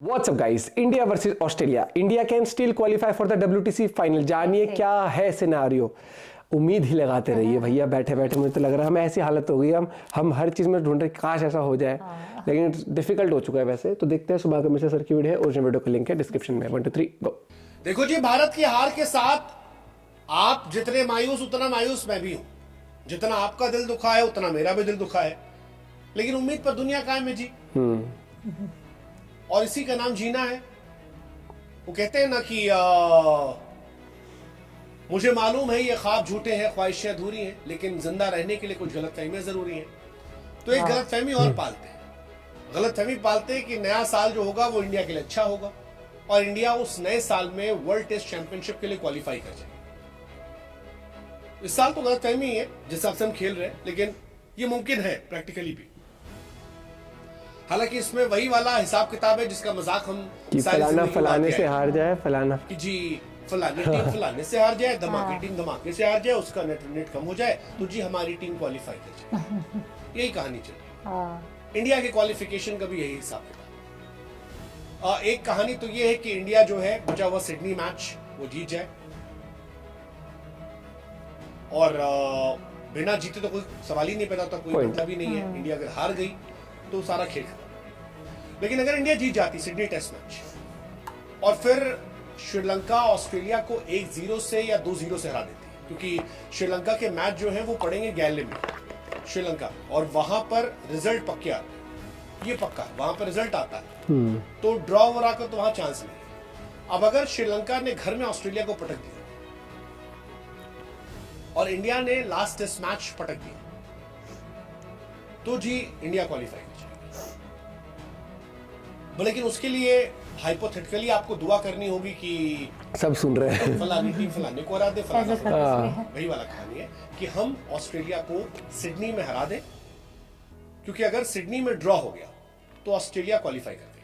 WhatsApp guys, India versus Australia. India can still qualify for the WTC final. जानिए क्या है scenario. उम्मीद ही लगाते रहिए भैया। बैठे बैठे मुझे तो लग रहा है हमें ऐसी हालत हो गई, हम हर चीज में ढूंढ रहे काश ऐसा हो जाए, लेकिन डिफिकल्ट हो चुका है वैसे। तो देखते हैं सुबह मिश्रा सर की वीडियो है, ओरिजिनल वीडियो का लिंक है डिस्क्रिप्शन में। 1 2 3 गो। देखो जी, भारत की हार के साथ आप जितने मायूस उतना मायूस मैं भी हूं। जितना आपका दिल दुखा है उतना मेरा भी दिल दुखा है, लेकिन उम्मीद पर दुनिया कायम है जी। और इसी का नाम जीना है। वो कहते हैं ना कि मुझे मालूम है ये ख्वाब झूठे हैं, ख्वाहिशें अधूरी हैं, लेकिन जिंदा रहने के लिए कुछ गलतफहमियां जरूरी हैं। तो एक गलतफहमी और पालते हैं। गलतफहमी पालते हैं कि नया साल जो होगा वो इंडिया के लिए अच्छा होगा और इंडिया उस नए साल में वर्ल्ड टेस्ट चैंपियनशिप के लिए क्वालिफाई कर जाए। इस साल तो गलतफहमी है जिस हिसाब से हम खेल रहे हैं, लेकिन ये मुमकिन है प्रैक्टिकली भी। हालांकि इसमें वही वाला हिसाब किताब है जिसका मजाक हम फलाना फलाने से हार जाए, फलाना कि जी फलानी टीम फलाने से हार जाए, धमाके टीम धमाके से हार जाए, उसका नेट कम हो जाए तो जी हमारी टीम क्वालिफाई कर जाए। यही कहानी चल रही। इंडिया के क्वालिफिकेशन का भी यही हिसाब किताब। एक कहानी तो ये है कि इंडिया जो है बचा हुआ सिडनी मैच वो जीत जाए, और बिना जीते तो कोई सवाल ही नहीं पैदा होता, कोई मतलब ही नहीं है। इंडिया अगर हार गई तो सारा खेल खत्म। लेकिन अगर इंडिया जीत जाती सिडनी टेस्ट मैच और फिर श्रीलंका ऑस्ट्रेलिया को 1-0 से या 2-0 से हरा देती, क्योंकि श्रीलंका के मैच जो है वो पड़ेंगे गैले में श्रीलंका, और वहां पर रिजल्ट पक्के आते हैं। ये पक्का वहां पर रिजल्ट आता है, तो ड्रॉ वरा का तो वहां चांस नहीं है। अब अगर श्रीलंका ने घर में ऑस्ट्रेलिया को पटक दिया और इंडिया ने लास्ट टेस्ट मैच पटक दिया, तो जी इंडिया क्वालिफाई कर जाएगी। लेकिन उसके लिए हाइपोथेटिकली आपको दुआ करनी होगी कि सब सुन रहे हैं फलानी टीम फलाने को हरा दे, फलाना वही वाला कहानी है कि हम ऑस्ट्रेलिया को सिडनी में हरा दें, क्योंकि अगर सिडनी में ड्रॉ हो गया तो ऑस्ट्रेलिया क्वालिफाई कर गई।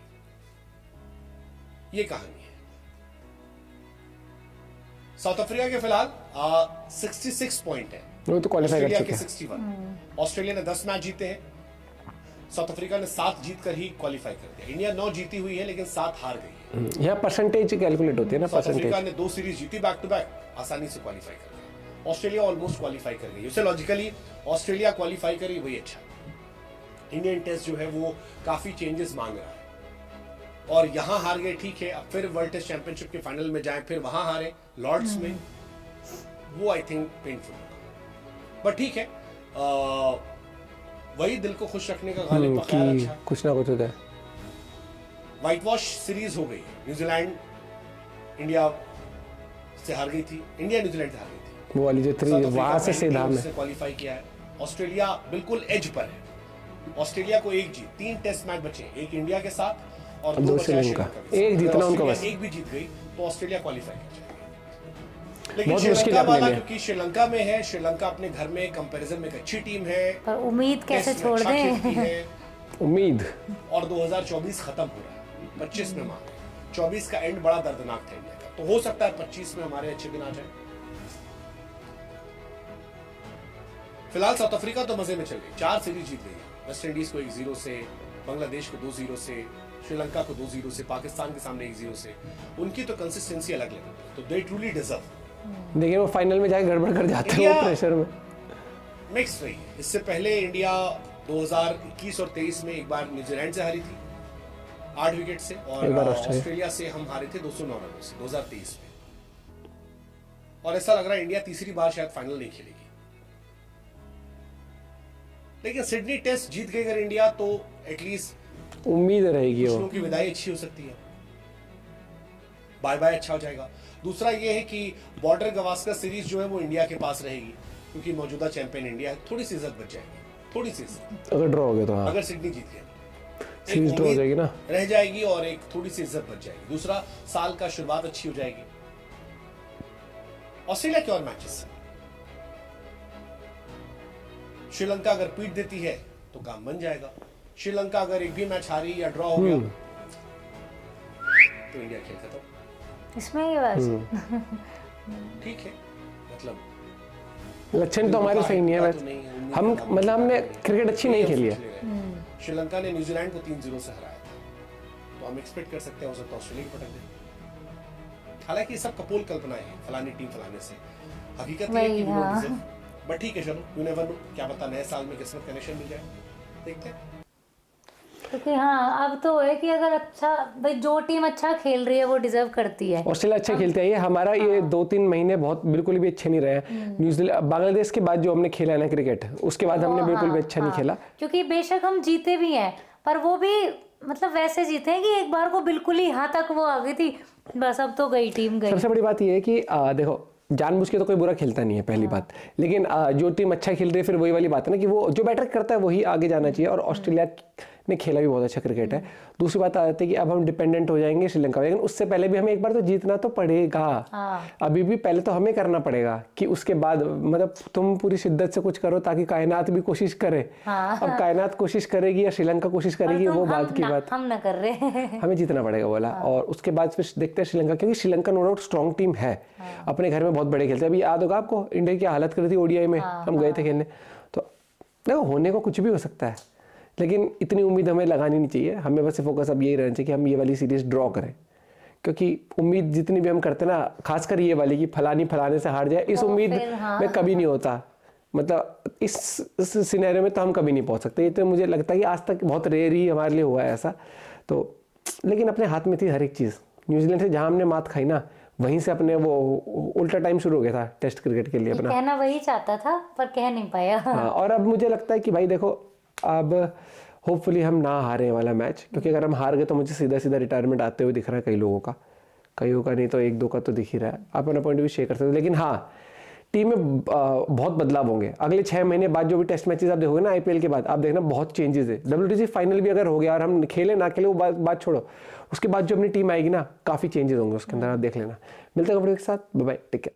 ये कहानी है। साउथ अफ्रीका के फिलहाल 66 पॉइंट है, वो तो क्वालिफाई कर चुके हैं। 61। ऑस्ट्रेलिया ने 10 मैच जीते हैं, साउथ अफ्रीका ने 7 जीत कर ही क्वालिफाई कर दिया। इंडिया 9 जीती हुई है लेकिन 7 हार गई है। यहाँ परसेंटेज कैलकुलेट होती है ना। साउथ अफ्रीका ने 2 सीरीज जीती बैक टू बैक, आसानी से क्वालिफाई कर गई। ऑस्ट्रेलिया ऑलमोस्ट क्वालिफाई कर गई। उसे लॉजिकली ऑस्ट्रेलिया क्वालिफाई करी वही अच्छा। इंडियन टेस्ट जो है वो काफी चेंजेस मांग रहा है, और यहां हार गए ठीक है, अब फिर वर्ल्ड टेस्ट चैंपियनशिप के फाइनल में जाए, फिर वहां हारे लॉर्ड्स में, वो आई थिंक पेनफुल। बट ठीक है, वही दिल को खुश रखने का गालिब का ख्याल अच्छा। कुछ ना कुछ होता है। व्हाइट वॉश सीरीज हो गई। न्यूजीलैंड इंडिया से हार गई थी, इंडिया न्यूजीलैंड से हार गई थी, वो वाली जो 3 वहां से सीधा में क्वालिफाई किया है। ऑस्ट्रेलिया बिल्कुल एज पर है। ऑस्ट्रेलिया को 1 जीत, 3 टेस्ट मैच बचे, एक इंडिया के साथ और 2 श्रीलंका। एक जीतना उनका बस, एक भी जीत गई तो ऑस्ट्रेलिया क्वालिफाई कर जाएगी। लेकिन श्रीलंका वाला क्योंकि श्रीलंका में है, श्रीलंका अपने घर में कंपैरिजन में एक अच्छी टीम है, पर उम्मीद कैसे छोड़ दें उम्मीद। और 2024 खत्म हो रहा है, 25 में मार 24 का एंड बड़ा दर्दनाक था इंडिया का, तो हो सकता है 25 में हमारे अच्छे दिन आ जाए। फिलहाल साउथ अफ्रीका तो मजे में चल गई, 4 सीरीज जीत गई। वेस्ट इंडीज को 1-0 से, बांग्लादेश को 2-0 से, श्रीलंका को 2-0 से, पाकिस्तान के सामने 1-0 से। उनकी तो कंसिस्टेंसी अलग लेवल पे, तो दे ट्रूली डिजर्व। देखिए वो फाइनल में जाके गड़बड़ कर जाते हैं, वो प्रेशर में मिक्स रही है। इससे पहले इंडिया 2021 और 23 में एक बार न्यूजीलैंड से हारी थी 8 विकेट से, और ऑस्ट्रेलिया से हम हारे थे 209 रनों से 2023 में। और ऐसा लग रहा है इंडिया तीसरी बार शायद फाइनल नहीं खेलेगी। लेकिन सिडनी टेस्ट जीत गई अगर इंडिया, तो एटलीस्ट उम्मीद रहेगी वो की विदाई अच्छी हो सकती है, बाय बाय अच्छा हो जाएगा। दूसरा ये है कि बॉर्डर गवास्कर सीरीज जो है वो इंडिया के पास रहेगी, क्योंकि मौजूदा चैंपियन इंडिया है, थोड़ी सी इज्जत बच जाएगी, थोड़ी सी इज्जत। अगर ड्रॉ हो गया तो हाँ, अगर सिडनी जीत गया सीरीज ड्रॉ हो जाएगी ना, रह जाएगी, और एक थोड़ी सी इज्जत बच जाएगी। दूसरा, साल का शुरुआत अच्छी हो जाएगी। ऑस्ट्रेलिया के और मैचेस, श्रीलंका अगर पीट देती है तो काम बन जाएगा। श्रीलंका अगर एक भी मैच हारी या ड्रॉ हो गया तो इंडिया खेल खत्म। इसमें ही बस ठीक है, मतलब लक्षण तो हमारे सही नहीं है वैसे। हम मतलब हमने क्रिकेट अच्छी नहीं खेली है। श्रीलंका ने न्यूजीलैंड को 3-0 से हराया था, तो तो हम एक्सपेक्ट कर सकते हैं हो सकता है ऑस्ट्रेलिया की पटक दे। हालांकि ये सब कपोल कल्पनाएं हैं, फलानी टीम फलाने से, हकीकत ये है कि हाँ। बट ठीक है चलो, यू नेवर नो, क्या पता नए साल में किस्मत कनेक्शन मिल जाए, देखते हैं। क्योंकि हाँ अब तो है कि अगर अच्छा भाई जो टीम अच्छा खेल रही है वो डिजर्व करती है। ऑस्ट्रेलिया अच्छा खेलते हैं, ये हमारा ये 2-3 महीने बहुत बिल्कुल भी अच्छे नहीं रहे हैं। न्यूजीलैंड बांग्लादेश के बाद जो हमने खेला है ना क्रिकेट, उसके बाद हमने बिल्कुल भी अच्छा नहीं खेला। क्योंकि बेशक हम जीते भी हैं पर वो भी मतलब वैसे जीते हैं कि एक बार को बिल्कुल ही यहाँ तक वो आ गई थी, बस अब तो गई टीम गई। सबसे बड़ी बात ये है कि देखो जानबूझ के तो कोई बुरा खेलता नहीं है पहली बात, लेकिन जो टीम अच्छा खेल रही है फिर वही वाली बात है ना कि वो जो बैटर करता है वही आगे जाना चाहिए, और ऑस्ट्रेलिया ने खेला भी बहुत अच्छा क्रिकेट है। दूसरी बात आ जाती है कि अब हम डिपेंडेंट हो जाएंगे श्रीलंका, लेकिन उससे पहले भी हमें एक बार तो जीतना तो पड़ेगा। अभी भी पहले तो हमें करना पड़ेगा कि उसके बाद मतलब तुम पूरी शिद्दत से कुछ करो ताकि कायनात भी कोशिश करे। अब कायनात कोशिश करेगी या श्रीलंका कोशिश करेगी वो बात की बात, हम ना कर रहे हमें जीतना पड़ेगा बोला। और उसके बाद फिर देखते हैं श्रीलंका, क्योंकि Sri Lanka no doubt strong team है, अपने घर में बहुत बड़े खेलते हैं। अभी याद होगा आपको इंडिया की हालत करी थी ओडीआई में, हम गए थे खेलने। तो देखो होने को कुछ भी हो सकता है, लेकिन इतनी उम्मीद हमें लगानी नहीं चाहिए। हमें बस फोकस अब यही रहना चाहिए कि हम ये वाली सीरीज ड्रॉ करें, क्योंकि उम्मीद जितनी भी हम करते हैं ना, खासकर ये वाली कि फलानी फलाने से हार जाए, इस उम्मीद में कभी नहीं होता। मतलब इस सिनेरियो में तो हम कभी नहीं पहुंच सकते। तो मुझे लगता है कि आज तक बहुत रेयर ही हमारे लिए हुआ है ऐसा। तो लेकिन अपने हाथ में थी हर एक चीज़। न्यूजीलैंड से जहाँ हमने मात खाई ना, वहीं से अपने वो उल्टा टाइम शुरू हो गया था टेस्ट क्रिकेट के लिए अपना। कहना वही चाहता था पर कह नहीं पाया। हाँ, और अब मुझे लगता है कि भाई देखो अब होपफुली हम ना हारे वाला मैच, क्योंकि अगर हम हार गए तो मुझे सीधा सीधा रिटायरमेंट आते हुए दिख रहा है कई लोगों का नहीं तो 1-2 का तो दिख ही रहा है। आप अपना पॉइंट भी शेयर कर सकते हो, लेकिन हाँ टीम में बहुत बदलाव होंगे अगले 6 महीने बाद। जो भी टेस्ट मैचेस आप देखोगे ना आईपीएल के बाद, आप देखना बहुत चेंजेस है। WTC फाइनल भी अगर हो गया और हम खेले ना खेले वो बात छोड़ो, उसके बाद जो अपनी टीम आएगी ना काफ़ी चेंजेस होंगे उसके अंदर, आप देख लेना। मिलते हैं अपने के साथ, बाय बाय, टेक केयर।